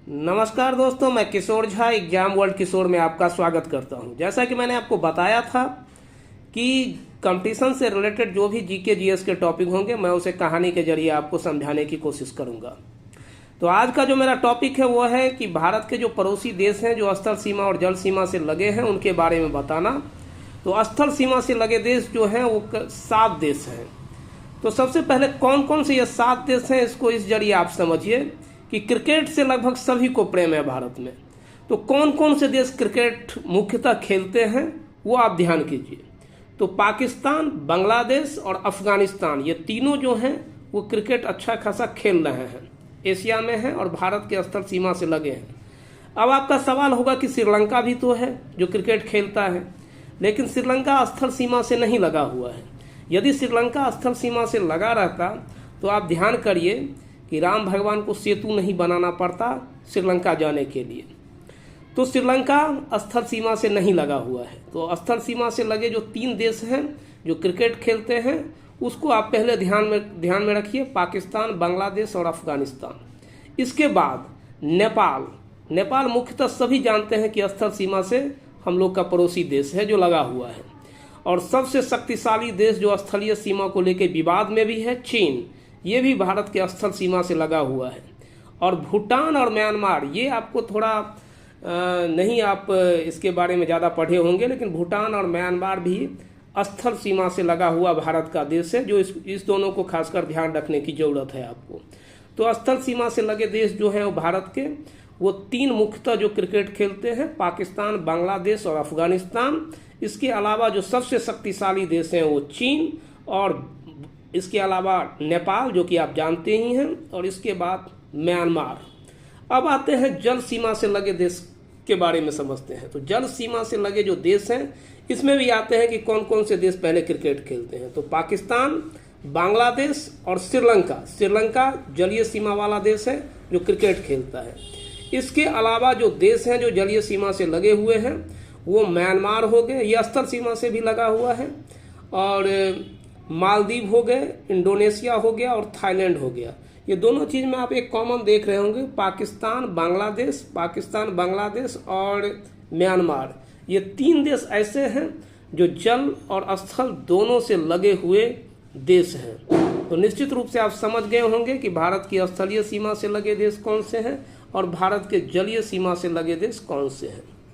नमस्कार दोस्तों, मैं किशोर झा एग्जाम वर्ल्ड किशोर में आपका स्वागत करता हूं। जैसा कि मैंने आपको बताया था कि कंपटीशन से रिलेटेड जो भी जीके जीएस के टॉपिक होंगे मैं उसे कहानी के जरिए आपको समझाने की कोशिश करूंगा। तो आज का जो मेरा टॉपिक है वो है कि भारत के जो पड़ोसी देश हैं जो स्थल सीमा और जल सीमा से लगे हैं उनके बारे में बताना। तो स्थल सीमा से लगे देश जो हैं वो 7 देश हैं। तो सबसे पहले कौन कौन से ये 7 देश हैं इसको इस जरिए आप समझिए कि क्रिकेट से लगभग सभी को प्रेम है भारत में। तो कौन कौन से देश क्रिकेट मुख्यतः खेलते हैं वो आप ध्यान कीजिए। तो पाकिस्तान, बांग्लादेश और अफगानिस्तान ये तीनों जो हैं वो क्रिकेट अच्छा खासा खेल रहे हैं, एशिया में हैं और भारत के स्थल सीमा से लगे हैं। अब आपका सवाल होगा कि श्रीलंका भी तो है जो क्रिकेट खेलता है, लेकिन श्रीलंका स्थल सीमा से नहीं लगा हुआ है। यदि श्रीलंका स्थल सीमा से लगा रहता तो आप ध्यान करिए कि राम भगवान को सेतु नहीं बनाना पड़ता श्रीलंका जाने के लिए। तो श्रीलंका स्थल सीमा से नहीं लगा हुआ है। तो स्थल सीमा से लगे जो 3 देश हैं जो क्रिकेट खेलते हैं उसको आप पहले ध्यान में रखिए, पाकिस्तान, बांग्लादेश और अफगानिस्तान। इसके बाद नेपाल मुख्यतः सभी जानते हैं कि स्थल सीमा से हम लोग का पड़ोसी देश है जो लगा हुआ है। और सबसे शक्तिशाली देश जो स्थलीय सीमा को लेकर विवाद में भी है, चीन, ये भी भारत के स्थल सीमा से लगा हुआ है। और भूटान और म्यांमार ये आपको थोड़ा नहीं, आप इसके बारे में ज़्यादा पढ़े होंगे, लेकिन भूटान और म्यांमार भी स्थल सीमा से लगा हुआ भारत का देश है, जो इस दोनों को खासकर ध्यान रखने की ज़रूरत है आपको। तो स्थल सीमा से लगे देश जो हैं वो भारत के वो 3 मुख्यतः जो क्रिकेट खेलते हैं, पाकिस्तान, बांग्लादेश और अफगानिस्तान। इसके अलावा जो सबसे शक्तिशाली देश हैं वो चीन, और इसके अलावा नेपाल जो कि आप जानते ही हैं, और इसके बाद म्यांमार। अब आते हैं जल सीमा से लगे देश के बारे में समझते हैं। तो जल सीमा से लगे जो देश हैं इसमें भी आते हैं कि कौन कौन से देश पहले क्रिकेट खेलते हैं। तो पाकिस्तान, बांग्लादेश और श्रीलंका जलीय सीमा वाला देश है जो क्रिकेट खेलता है। इसके अलावा जो देश हैं जो जलीय सीमा से लगे हुए हैं वो म्यांमार हो गए, यह स्थल सीमा से भी लगा हुआ है, और मालदीव हो गए, इंडोनेशिया हो गया और थाईलैंड हो गया। ये दोनों चीज़ में आप एक कॉमन देख रहे होंगे, पाकिस्तान, बांग्लादेश और म्यांमार। ये 3 देश ऐसे हैं जो जल और स्थल दोनों से लगे हुए देश हैं। तो निश्चित रूप से आप समझ गए होंगे कि भारत की स्थलीय सीमा से लगे देश कौन से हैं और भारत के जलीय सीमा से लगे देश कौन से हैं।